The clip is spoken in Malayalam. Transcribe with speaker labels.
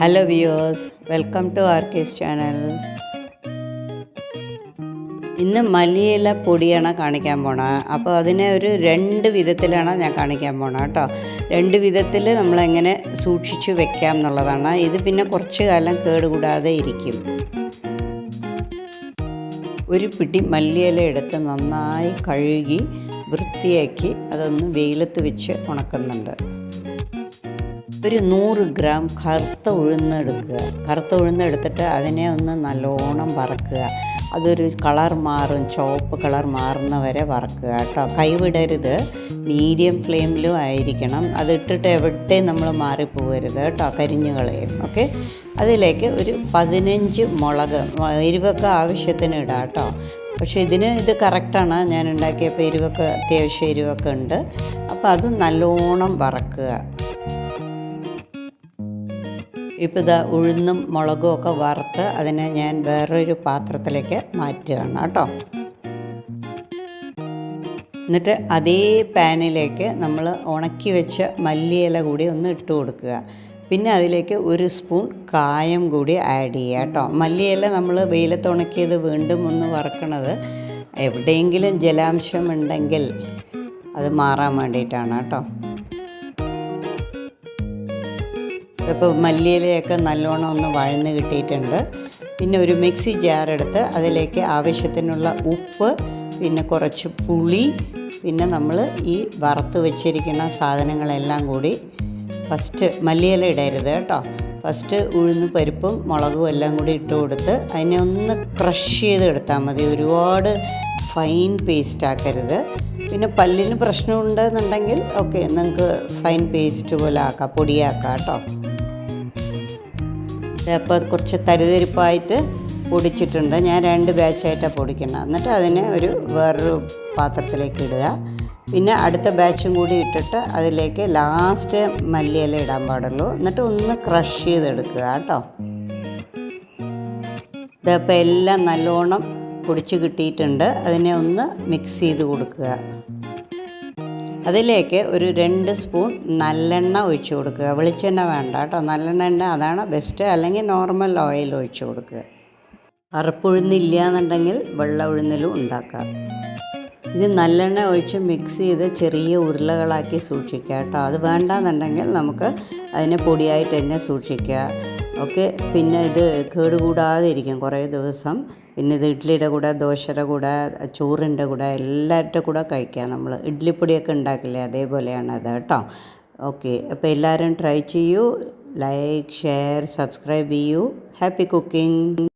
Speaker 1: Hello viewers, welcome to Arkes channel. ഇന്ന് മല്ലിയില പൊടിയാണ് കാണിക്കാൻ പോണത്. അപ്പോൾ അതിനെ ഒരു 2 വിധത്തിലാണ് ഞാൻ കാണിക്കാൻ പോണത് കേട്ടോ. 2 വിധത്തിൽ നമ്മളെങ്ങനെ സൂക്ഷിച്ച് വെക്കാം എന്നുള്ളതാണ്. ഇത് പിന്നെ കുറച്ച് കാലം കേടുകൂടാതെ ഇരിക്കും. ഒരു പിടി മല്ലിയില എടുത്ത് നന്നായി കഴുകി വൃത്തിയാക്കി അതൊന്ന് വെയിലത്ത് വെച്ച് ഉണക്കുന്നുണ്ട്. ഒരു 100 ഗ്രാം കറുത്ത ഉഴുന്നെടുക്കുക. കറുത്ത ഉഴുന്നെടുത്തിട്ട് അതിനെ ഒന്ന് നല്ലോണം വറക്കുക. അതൊരു കളർ മാറും, ചുവപ്പ് കളർ മാറുന്ന വരെ വറക്കുക കേട്ടോ. കൈവിടരുത്, മീഡിയം ഫ്ലെയിമിലും ആയിരിക്കണം. അതിട്ടിട്ട് എവിടെയും നമ്മൾ മാറിപ്പോകരുത് കേട്ടോ, കരിഞ്ഞു കളയും. ഓക്കെ, അതിലേക്ക് ഒരു 15 മുളക്, എരിവൊക്കെ ആവശ്യത്തിന് ഇടാം കേട്ടോ. പക്ഷേ ഇത് കറക്റ്റാണ്. ഞാൻ ഉണ്ടാക്കിയപ്പോൾ അത്യാവശ്യം എരിവൊക്കെ ഉണ്ട്. അപ്പോൾ അത് നല്ലോണം വറക്കുക. ഇപ്പോൾ ഇതാ ഉഴുന്നും മുളകും ഒക്കെ വറുത്ത് അതിനെ ഞാൻ വേറൊരു പാത്രത്തിലേക്ക് മാറ്റുകയാണ് കേട്ടോ. എന്നിട്ട് അതേ പാനിലേക്ക് നമ്മൾ ഉണക്കി വെച്ച മല്ലിയില കൂടി ഒന്ന് ഇട്ട് കൊടുക്കുക. പിന്നെ അതിലേക്ക് 1 സ്പൂൺ കായം കൂടി ആഡ് ചെയ്യുക കേട്ടോ. മല്ലിയില നമ്മൾ വെയിലത്ത് ഉണക്കിയത് വീണ്ടും ഒന്ന് വറക്കണത് എവിടെയെങ്കിലും ജലാംശം ഉണ്ടെങ്കിൽ അത് മാറാൻ വേണ്ടിയിട്ടാണ് കേട്ടോ. ഇപ്പോൾ മല്ലിയിലയൊക്കെ നല്ലോണം ഒന്ന് വഴന്ന് കിട്ടിയിട്ടുണ്ട്. പിന്നെ ഒരു മിക്സി ജാറെടുത്ത് അതിലേക്ക് ആവശ്യത്തിനുള്ള ഉപ്പ്, പിന്നെ കുറച്ച് പുളി, പിന്നെ നമ്മൾ ഈ വറുത്ത് വെച്ചിരിക്കുന്ന സാധനങ്ങളെല്ലാം കൂടി ഫസ്റ്റ് മല്ലിയില ഇടരുത് കേട്ടോ. ഫസ്റ്റ് ഉഴുന്ന് പരിപ്പും മുളകും എല്ലാം കൂടി ഇട്ട് കൊടുത്ത് അതിനെ ഒന്ന് ക്രഷ് ചെയ്തെടുത്താൽ മതി. ഒരുപാട് ഫൈൻ പേസ്റ്റ് ആക്കരുത്. പിന്നെ പല്ലിന് പ്രശ്നമുണ്ടെന്നുണ്ടെങ്കിൽ ഓക്കെ, നിങ്ങൾക്ക് ഫൈൻ പേസ്റ്റ് പോലെ ആക്കാം, പൊടിയാക്കാം കേട്ടോ. അപ്പോൾ കുറച്ച് തരിതരിപ്പായിട്ട് പൊടിച്ചിട്ടുണ്ട്. ഞാൻ 2 ബാച്ചായിട്ടാണ് പൊടിക്കുന്നത്. എന്നിട്ട് അതിനെ വേറൊരു പാത്രത്തിലേക്ക് ഇടുക. പിന്നെ അടുത്ത ബാച്ചും കൂടി ഇട്ടിട്ട് അതിലേക്ക് ലാസ്റ്റ് മല്ലിയില ഇടാൻ പാടുള്ളൂ. എന്നിട്ട് ഒന്ന് ക്രഷ് ചെയ്തെടുക്കുക കേട്ടോ. ഇതപ്പോൾ എല്ലാം നല്ലോണം പൊടിച്ച് കിട്ടിയിട്ടുണ്ട്. അതിനെ ഒന്ന് മിക്സ് ചെയ്ത് കൊടുക്കുക. അതിലേക്ക് ഒരു 2 സ്പൂൺ നല്ലെണ്ണ ഒഴിച്ച് കൊടുക്കുക. വെളിച്ചെണ്ണ വേണ്ട കേട്ടോ, നല്ലെണ്ണ അതാണ് ബെസ്റ്റ്. അല്ലെങ്കിൽ നോർമൽ ഓയിൽ ഒഴിച്ച് കൊടുക്കുക. കറുപ്പുഴുന്നില്ല എന്നുണ്ടെങ്കിൽ വെള്ള ഉഴുന്നിലും ഉണ്ടാക്കാം. ഇത് നല്ലെണ്ണ ഒഴിച്ച് മിക്സ് ചെയ്ത് ചെറിയ ഉരുളകളാക്കി സൂക്ഷിക്കുക കേട്ടോ. അത് വേണ്ടാന്നുണ്ടെങ്കിൽ നമുക്ക് അതിനെ പൊടിയായിട്ട് തന്നെ സൂക്ഷിക്കുക. ഓക്കെ, പിന്നെ ഇത് കേടുകൂടാതെ ഇരിക്കും കുറേ ദിവസം. പിന്നെ ഇത് ഇഡ്ഡലിയുടെ കൂടെ, ദോശയുടെ കൂടെ, ചോറിൻ്റെ കൂടെ എല്ലാവരുടെ കൂടെ കഴിക്കാം. നമ്മൾ ഇഡ്ഡലിപ്പൊടിയൊക്കെ ഉണ്ടാക്കില്ലേ, അതേപോലെയാണ് ഇത് കേട്ടോ. ഓക്കെ, അപ്പോൾ എല്ലാവരും ട്രൈ ചെയ്യൂ. ലൈക്ക്, ഷെയർ, സബ്സ്ക്രൈബ് ചെയ്യൂ. Happy cooking.